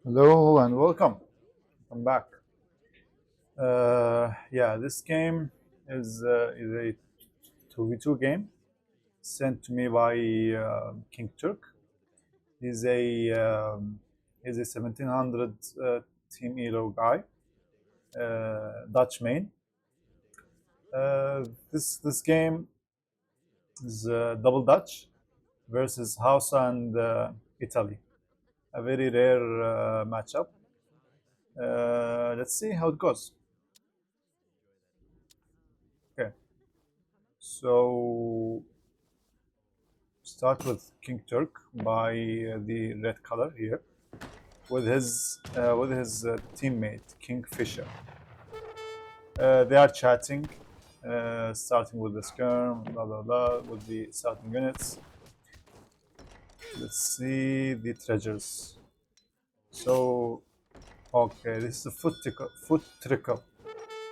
Hello and welcome. I'm back. Yeah, this game is a 2v2 game sent to me by KingTurk. He's a he's a 1700 Team Elo guy, Dutch main. This game is double Dutch versus Hausa and Italy. A very rare matchup. Let's see how it goes. Okay, so start with King Turk by the red color here with his teammate KingFisher. They are chatting, starting with the skirm, blah blah blah, with the starting units. Let's see the treasures. So, okay, this is a foot trickle.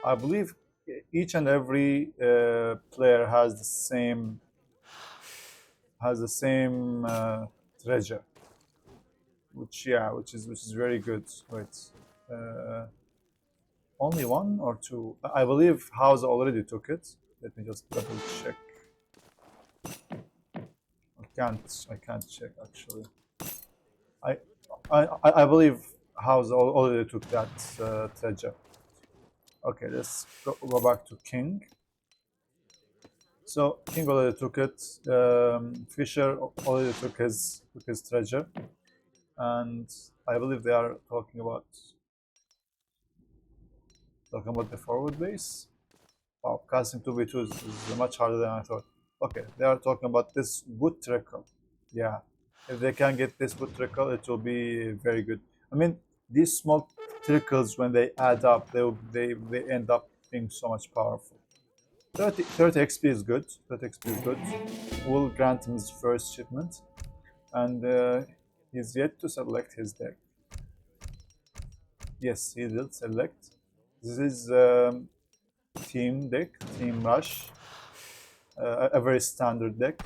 I believe each and every player has the same treasure, which is very good. Wait, uh, only one or two? I believe House already took it. Let me just double check. I can't check actually. I I believe House already took that treasure. Okay, let's go back to King. So King already took it. Fisher already took his treasure, and I believe they are talking about the forward base. Wow, casting 2v2 is much harder than I thought. Okay, they are talking about this wood trickle. Yeah, if they can get this wood trickle, it will be very good. I mean, these small trickles, when they add up, they end up being so much powerful. 30 XP is good. 30 XP is good. We'll grant him his first shipment, and he's yet to select his deck. Yes, he did select. This is team deck, team rush, a very standard deck.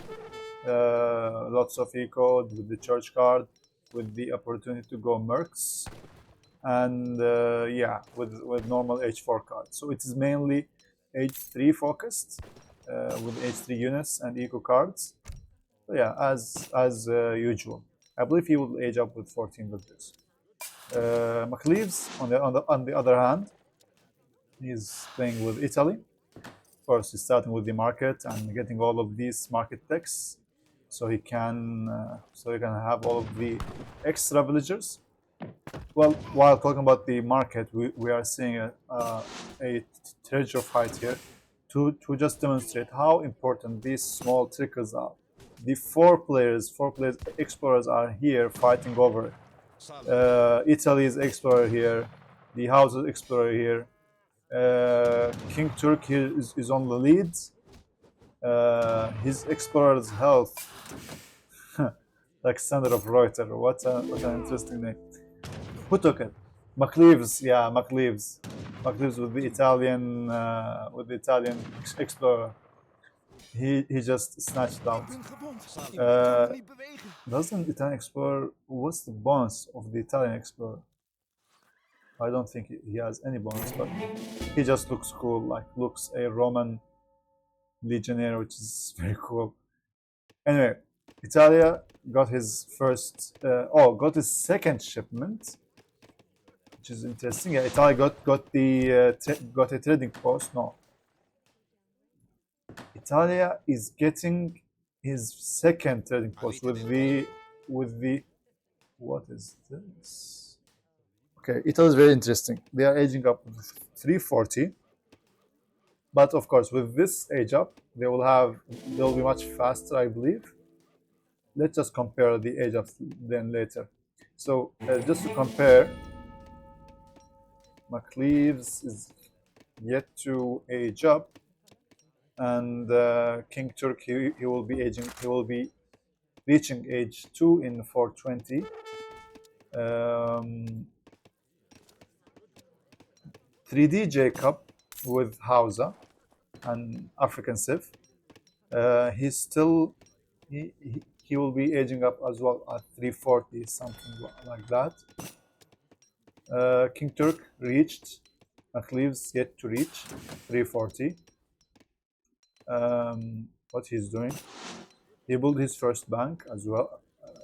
Lots of eco with the church card, with the opportunity to go mercs, and yeah, with normal H4 cards. So it is mainly H3 focused, with H3 units and eco cards. So yeah, as usual. I believe he will age up with 14 villagers. Mcleves, on the other hand, he's playing with Italy. Of course, he's starting with the market and getting all of these market decks, so he can have all of the extra villagers. Well, while talking about the market, we are seeing a treasure fight here to just demonstrate how important these small trickles are. The four players, explorers are here fighting over it. Italy's explorer here, the house's explorer here. King Turk here is on the lead. His explorer's health, like Standard of Reuter. What an interesting name. Who took it? Mcleves. Yeah, Mcleves. Mcleves with the Italian explorer. He just snatched out. Doesn't Italian explorer? What's the bonus of the Italian explorer? I don't think he has any bonus, but he just looks cool. Like looks a Roman legionnaire, which is very cool. Anyway, Italia got his second shipment, which is interesting. Yeah, Italia got a trading post. No, Italia is getting his second trading post with the what is this? Okay, Italy is very interesting. They are aging up with 340, but of course, with this age up, they'll be much faster, I believe. Let's just compare the age up then later. So just to compare, Mcleves is yet to age up, and King Turk he will be aging. He will be reaching age 2 in 420. 3Djacob with Hausa and African Civ. He's still he will be aging up as well at 340, something like that. KingTurk reached. Mcleves yet to reach 340. What he's doing? He built his first bank as well.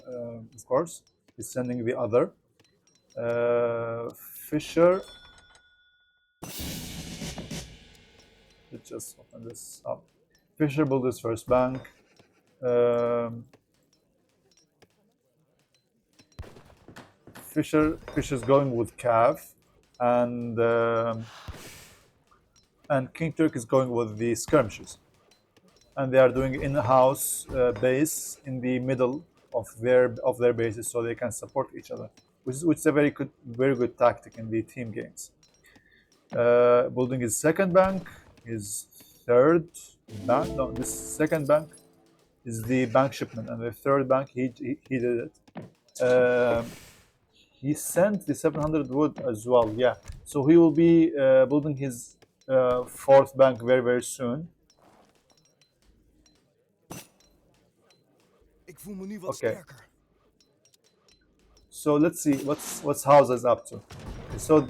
Of course, he's sending the other. Fisher. Let's just open this up. Fisher built his first bank. Fisher's going with Cav, and KingTurk is going with the skirmishers, and they are doing in-house base in the middle of their bases, so they can support each other, which is a very good tactic in the team games. Building his second bank, his third bank. No, this second bank is the bank shipment, and the third bank he did it. He sent the 700 wood as well, yeah. So he will be building his fourth bank very soon. Okay. So let's see what's Hausa is up to. So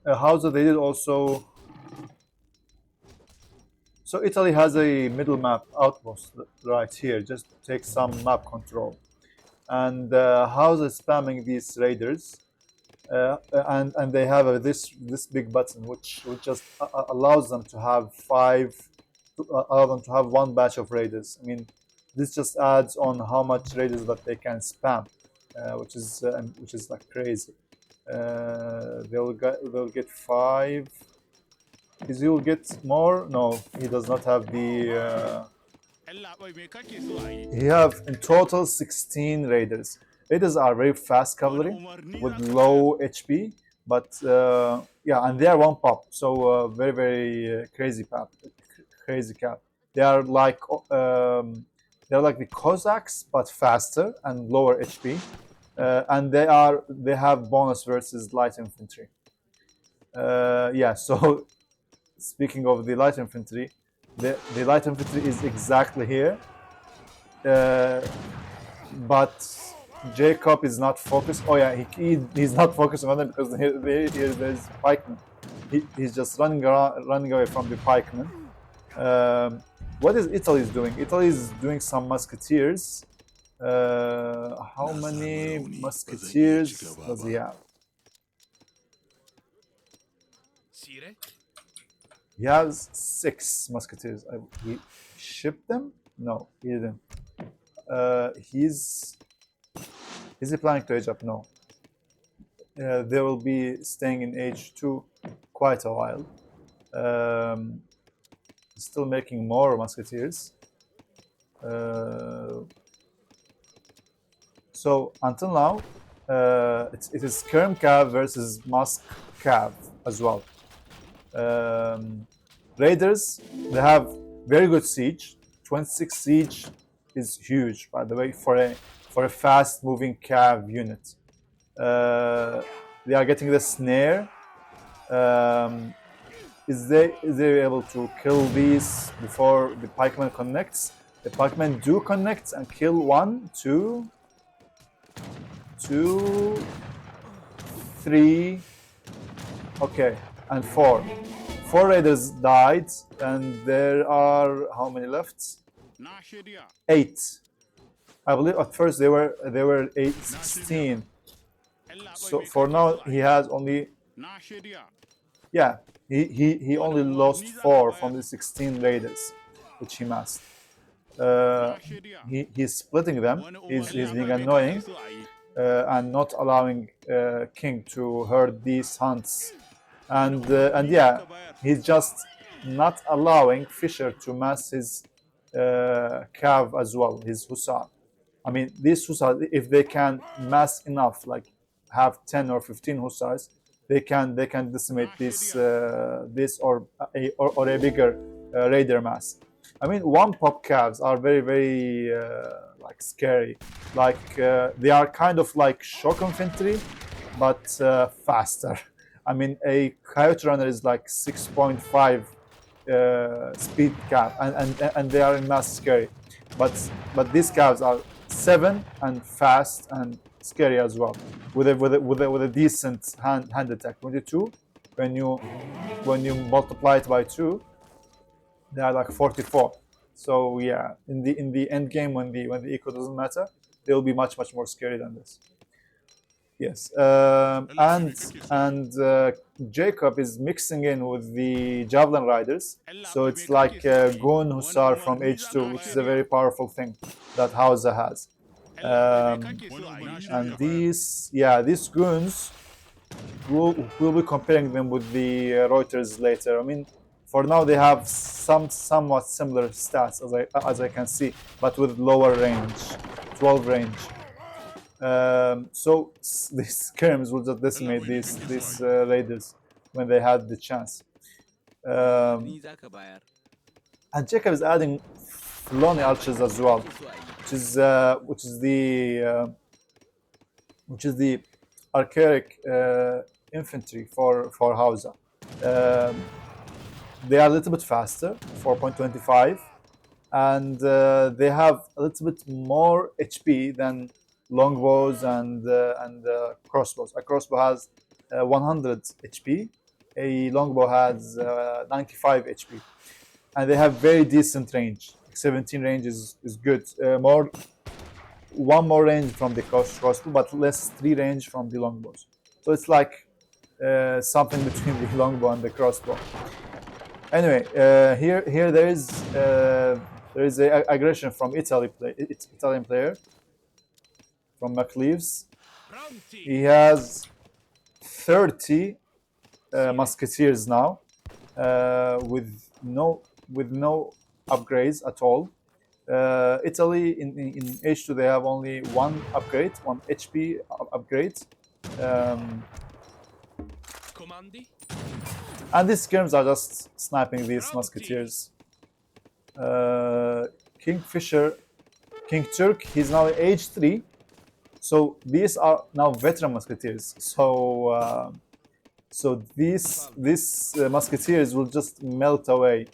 Hausa they did also. So Italy has a middle map outpost right here, just to take some map control. And Hausa is spamming these raiders, and they have this big button which just allows them to have one batch of raiders. I mean, this just adds on how much raiders that they can spam, which is like crazy. They'll get 5. Is he will get more? No, he does not have the. He have in total 16 raiders. Raiders are very fast cavalry with low HP, but yeah, and they are one pop, so very crazy cap. They are like the Cossacks, but faster and lower HP, and they have bonus versus light infantry. Yeah, so speaking of the light infantry. The light infantry is exactly here, but Jacob is not focused. Oh yeah, he's not focusing on them because there's pikemen. He's just running away from the pikemen. What is Italy doing? Italy is doing some musketeers. How many musketeers does he have? He has 6 musketeers. He shipped them? No, he didn't. Is he planning to age up? No. They will be staying in age 2 quite a while. Still making more musketeers. So until now, it is Kerm Cav versus Musk Cav as well. Raiders, they have very good siege. 26 siege is huge, by the way, for a fast-moving cav unit. They are getting the snare. Is they able to kill these before the pikeman connects? The pikemen do connect and kill 1, 2, 3. Okay, and 4. 4 raiders died, and there are how many left? 8. I believe at first they were 16. So for now he has only. Yeah, he only lost 4 from the 16 raiders, which he massed. He's splitting them. He's being annoying and not allowing King to herd these hunts. And yeah, he's just not allowing Fisher to mass his cav as well, his hussar. I mean, these hussars, if they can mass enough, like have 10 or 15 hussars, they can decimate this or a bigger raider mass. I mean, 1 pop calves are very like scary. Like they are kind of like shock infantry, but faster. I mean, a coyote runner is like 6.5 speed calf, and they are in mass scary. But these calves are 7 and fast and scary as well, with a decent hand attack. 22. When you multiply it by 2, they are like 44. So yeah, in the end game, when the eco doesn't matter, they will be much more scary than this. Yes, and Jacob is mixing in with the javelin riders, so it's like Goon Hussar from H2, which is a very powerful thing that Hausa has. And these goons, we'll be comparing them with the Reuters later. I mean, for now they have somewhat similar stats as I can see, but with lower range, 12 range. So these skirms will just decimate these raiders when they had the chance. And Jacob is adding Flonny archers as well, which is the archaic infantry for Hausa. They are a little bit faster, 4.25, and they have a little bit more HP than longbows and crossbows. A crossbow has 100 HP, a longbow has 95 HP, and they have very decent range. 17 range is good. One more range from the crossbow, but less 3 range from the longbows. So it's like something between the longbow and the crossbow. Anyway, here there is a aggression from Italian player from Mcleves. He has 30 musketeers now, with no upgrades at all. Italy in H2 they have only one HP upgrade. And these skirms are just sniping these musketeers. KingFisher, KingTurk, he's now age 3. So these are now veteran musketeers. So these musketeers will just melt away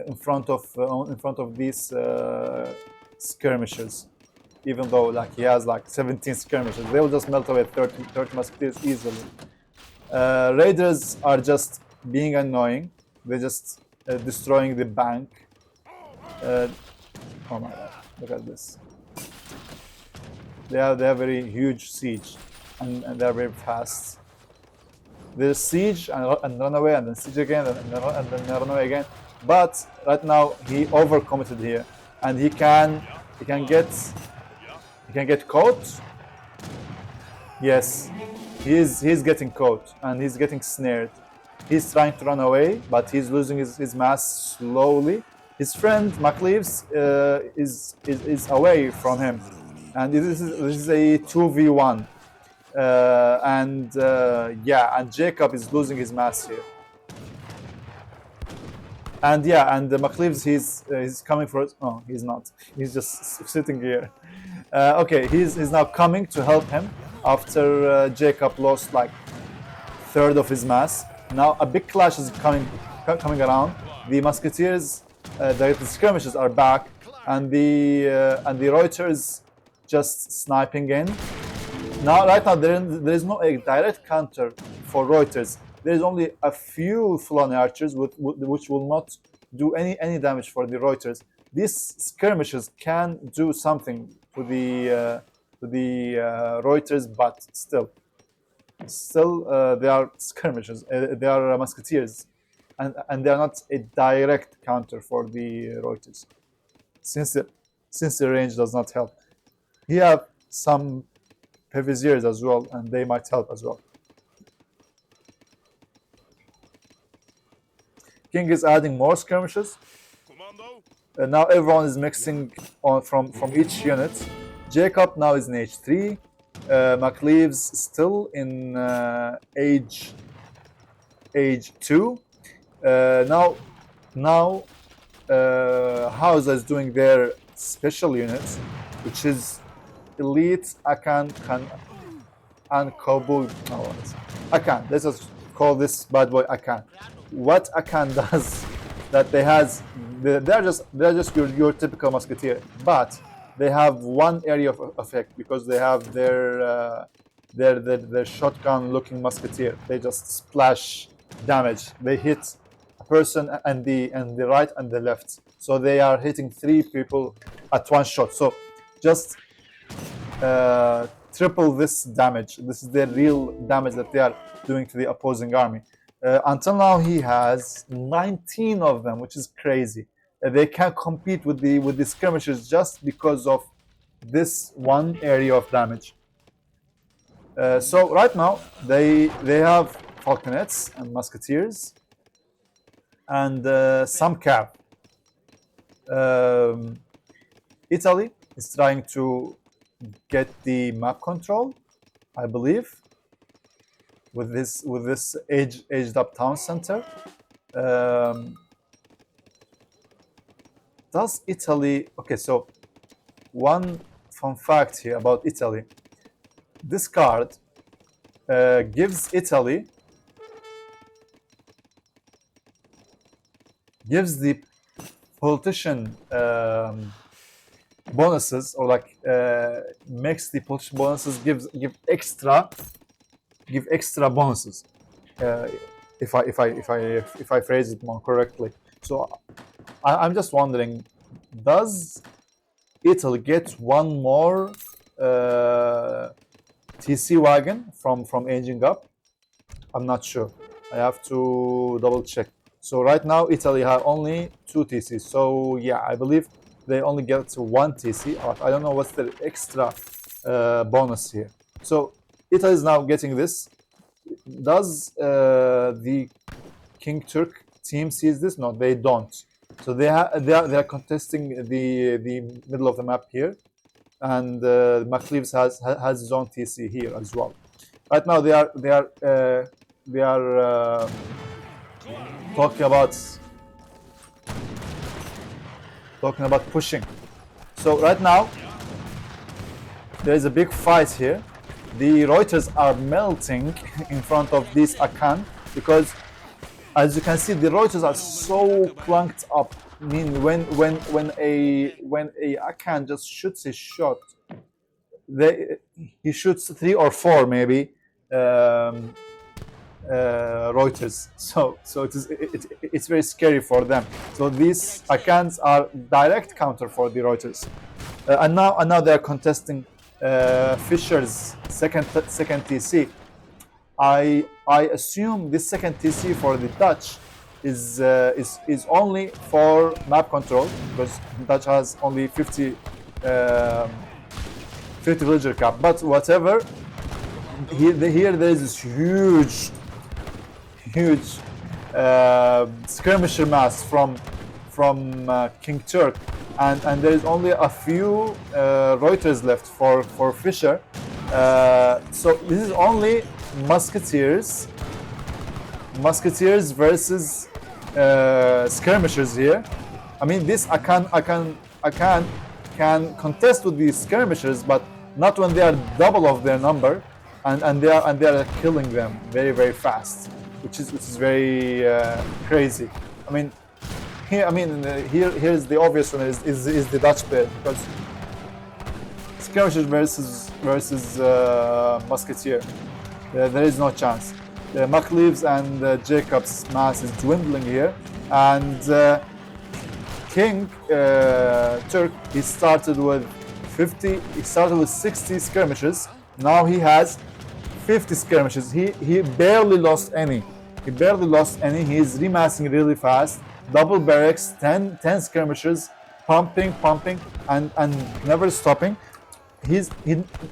in front of these skirmishers. Even though like he has like 17 skirmishers, they will just melt away 30 musketeers easily. Raiders are just being annoying. They're just destroying the bank. Oh my god, look at this. They have very huge siege, and they're very fast. There's siege and run away, and then siege again, and then run away again. But right now he overcommitted here, and he can get caught. Yes, he's getting caught, and he's getting snared. He's trying to run away, but he's losing his mass slowly. His friend Mcleves is away from him, and this is a 2v1. And Jacob is losing his mass here. And Mcleves, he's coming for us. No, he's not. He's just sitting here. Okay, he's now coming to help him after Jacob lost like third of his mass. Now a big clash is coming around. The musketeers, the skirmishers are back, and the Reuters just sniping in. Right now there is no direct counter for Reuters. There is only a few Fulani archers which will not do any damage for the Reuters. These skirmishers can do something to the Reuters, but still they are skirmishers. They are musketeers, and they are not a direct counter for the Reuters, since the range does not help. He have some Peviziers as well, and they might help as well. King is adding more skirmishes. Now everyone is mixing on from each unit. Jacob now is in H3. Mcleves still in age 2. Now Hausa is doing their special units, which is Elite Akan and Kabul. No, Akan. Let's just call this bad boy Akan. What Akan does, that they're just your typical musketeer, but they have one area of effect because they have their their shotgun-looking musketeer. They just splash damage. They hit a person and the right and the left. So they are hitting 3 people at one shot. So just triple this damage. This is the real damage that they are doing to the opposing army. Until now, he has 19 of them, which is crazy. They can't compete with the skirmishers just because of this one area of damage. So right now they have falconets and musketeers and some cav. Italy is trying to get the map control, I believe, with this aged up town center. Does Italy? Okay, so one fun fact here about Italy. This card gives Italy the politician bonuses, or like makes the politician bonuses give extra bonuses. If I phrase it more correctly. So I'm just wondering, does Italy get one more TC wagon from aging up? I'm not sure. I have to double check. So right now Italy have only 2 TCs. So yeah, I believe they only get 1 TC. I don't know what's the extra bonus here. So Italy is now getting this. Does the KingTurk team sees this? No, they don't. So they are contesting the middle of the map here, and Mcleves has his own TC here as well. Right now they are talking about pushing. So right now there is a big fight here. The Reuters are melting in front of this Akan because, as you can see, the Reuters are so clunked up. I mean, when a Akan just shoots his shot, he shoots 3 or 4 maybe Reuters. So it's very scary for them. So these Akans are direct counter for the Reuters, and now they are contesting Fisher's second TC. I assume this second TC for the Dutch is only for map control, because Dutch has only 50 villager cap. But whatever, here there is this huge skirmisher mass from KingTurk, and there is only a few Reuters left for Fisher. So this is only musketeers versus skirmishers here. I mean, this Akan can contest with these skirmishers, but not when they are double of their number, and they are killing them very, very fast, which is very crazy. I mean, here's the obvious one is the Dutch player, because skirmishers versus musketeer, there is no chance. The Mcleves and Jacob's mass is dwindling here, and KingTurk, he started with 60 skirmishes. Now he has 50 skirmishes. He barely lost any. He is remassing really fast. Double barracks, 10 skirmishes, pumping, and never stopping.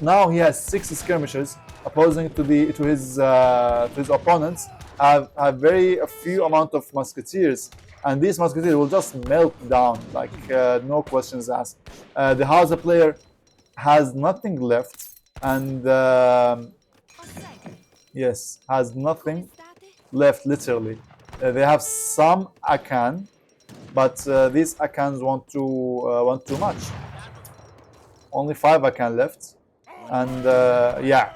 Now he has 60 skirmishes, opposing to his opponents have a few amount of musketeers, and these musketeers will just melt down like no questions asked. The hausa player has nothing left, and yes, has nothing left literally. They have some Akan, but these Akans want too much. Only 5 Akan left, and yeah,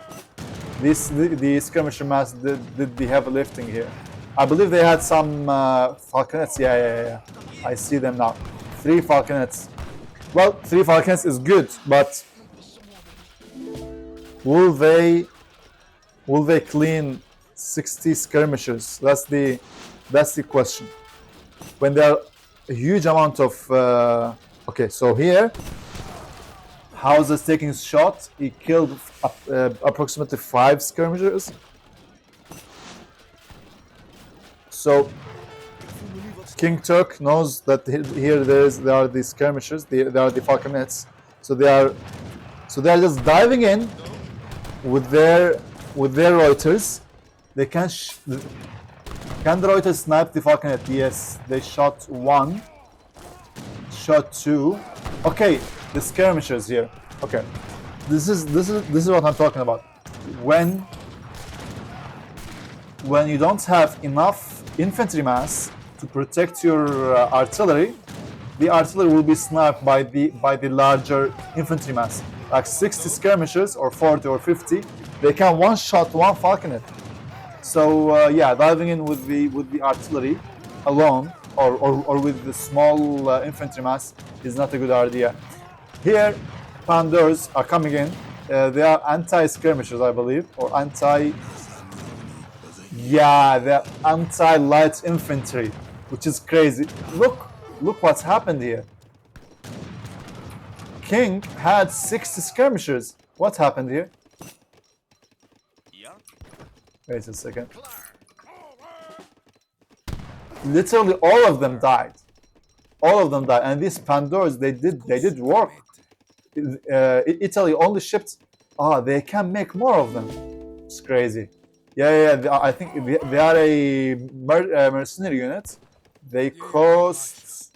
the skirmisher mass did the heavy lifting here. I believe they had some falconets. Yeah. I see them now. 3 falconets. Well, 3 falconets is good, but will they will they clean 60 skirmishers? That's the question. When there are a huge amount of okay, so here House is taking his shot. He killed approximately 5 skirmishers. So KingTurk knows that here there are the skirmishers, there are the falconets. So they are just diving in with their Reuters. They can the Reuters snipe the falconet? Yes, they shot 1, shot 2. Okay, the skirmishers here. Okay, this is what I'm talking about. When you don't have enough infantry mass to protect your artillery, the artillery will be sniped by the larger infantry mass. Like 60 skirmishers or 40 or 50, they can one shot one falconet. So yeah, diving in with the artillery alone or with the small infantry mass is not a good idea. Here, Pandurs are coming in. They are anti-skirmishers, I believe, or anti. Yeah, they're anti-light infantry, which is crazy. Look what's happened here. King had 60 skirmishers. What happened here? Wait a second. Literally all of them died. All of them died. And these Pandors, they did work. Italy only shipped. They can make more of them. It's crazy. Yeah. I think they are a mercenary unit. They cost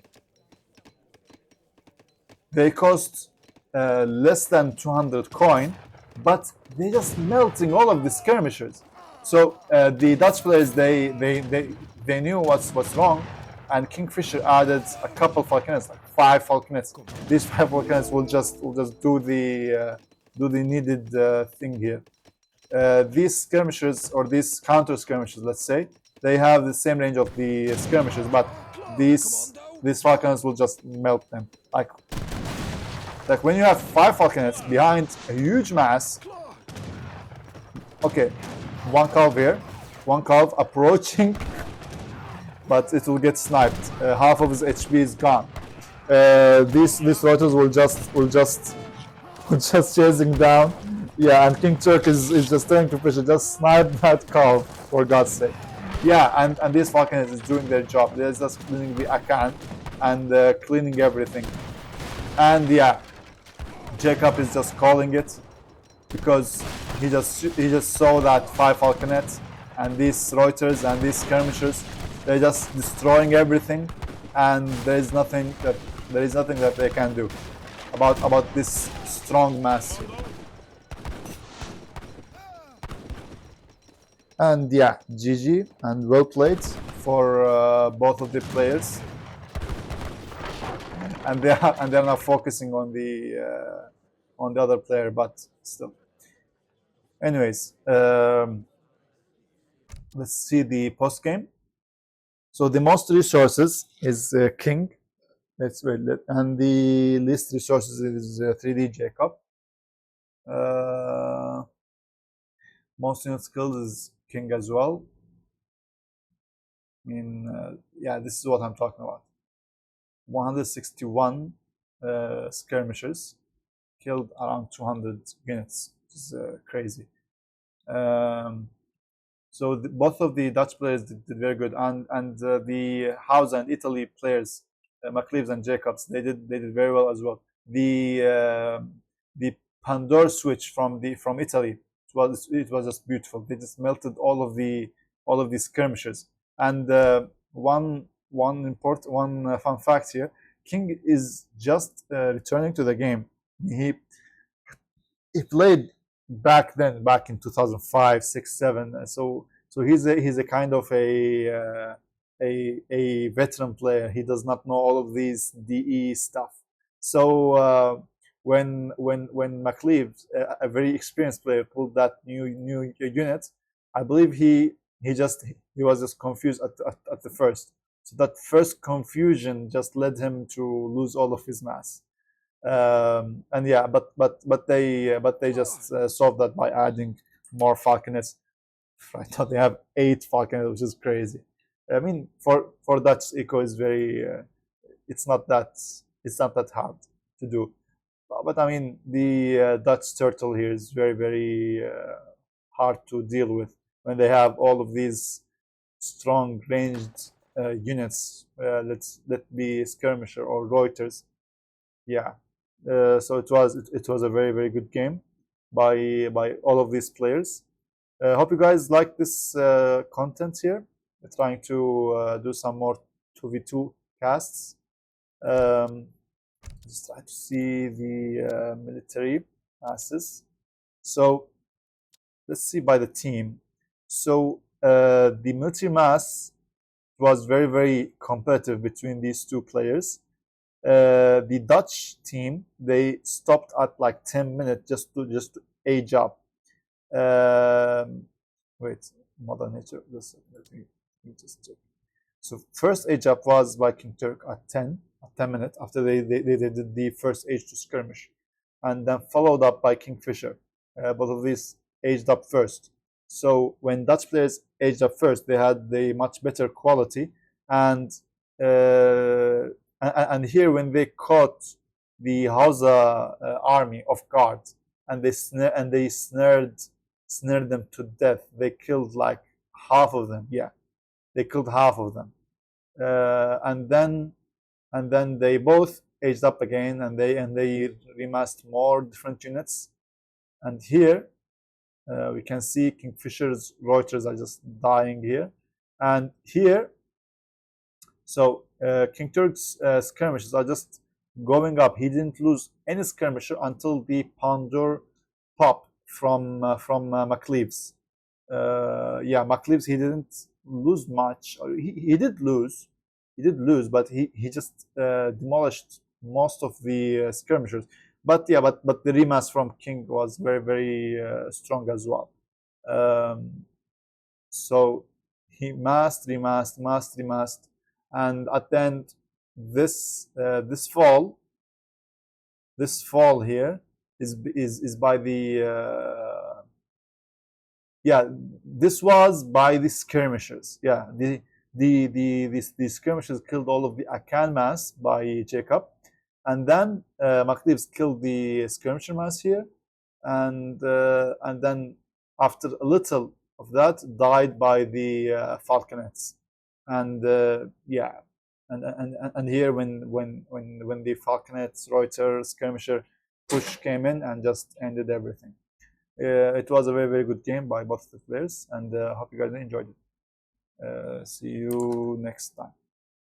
less than 200 coin, but they just melting all of the skirmishers. So the Dutch players they knew what's wrong, and KingFisher added a couple falconets, like 5 falconets. These 5 falconets will just do the needed thing here. These skirmishers or these counter skirmishers, let's say, they have the same range of the skirmishers, but these falconets will just melt them. Like when you have 5 falconets behind a huge mass. Okay, 1 calf here, 1 calf approaching, but it will get sniped. Half of his HP is gone. These Reuters will just chasing down. Yeah, and KingTurk is just trying to push it. Just snipe that calf, for God's sake. Yeah, and this falconet is doing their job. They're just cleaning the Akan and cleaning everything. And yeah, Jacob is just calling it because he just saw that 5 falconets and these Reuters and these skirmishers. They're just destroying everything, and there is nothing that they can do about this strong mass here. And yeah, GG and well played for both of the players. And they're now focusing on the other player, but still. Anyways, let's see the post game. So the most resources is King. And the least resources is 3Djacob. Most unit skills is King as well. I mean, yeah, this is what I'm talking about. 161 skirmishers, killed around 200 units, which is crazy. So both of the Dutch players did very good, and the Hausa and Italy players, Mcleves and Jacobs, they did very well as well. The Pandor switch from Italy, it was just beautiful. They just melted all of the skirmishers. And one fun fact here: King is just returning to the game. He played back in 2005, 6, 7. So he's a kind of a veteran player. He does not know all of these DE stuff. So when Mcleves, a very experienced player, pulled that new unit, I believe he was just confused at the first. So that first confusion just led him to lose all of his mass. And yeah, but they just solved that by adding more falconets. Right now they have 8 falconets, which is crazy. I mean, for Dutch eco is very. It's not that hard to do. But I mean, the Dutch turtle here is very hard to deal with when they have all of these strong ranged units. Let be skirmisher or Reuters. Yeah. So it was a very good game by all of these players. Hope you guys like this content here. We're trying to do some more 2v2 casts. Um, just try to see the military masses. So let's see by the team. So the military mass was very competitive between these two players. The Dutch team, they stopped at like 10 minutes just to age up. Wait, Mother Nature. Let me just check. So first age up was by KingTurk at 10 minutes after they did the first age to skirmish, and then followed up by KingFisher. Both of these aged up first. So when Dutch players aged up first, they had the much better quality, and uh, and here when they caught the hausa army off guard, and they snared them to death. They killed like half of them. Yeah, they killed half of them, and then they both aged up again, and they remassed more different units. And here we can see KingFisher's Reuters are just dying here, and here, so KingTurk's skirmishes are just going up. He didn't lose any skirmisher until the Pandur pop from Mcleves. Yeah, Mcleves, he didn't lose much. He did lose, but he just demolished most of the skirmishers. But yeah, but the remass from King was very strong as well. Um, so he massed, and at the end, this fall here is by the yeah, this was by the skirmishers. Yeah, the skirmishers killed all of the Akan mass by Jacob, and then Mcleves killed the skirmisher mass here, and then after a little of that died by the falconets, and yeah, and here when the falconets Reuter skirmisher push came in and just ended everything. It was a very good game by both the players, and hope you guys enjoyed it. See you next time.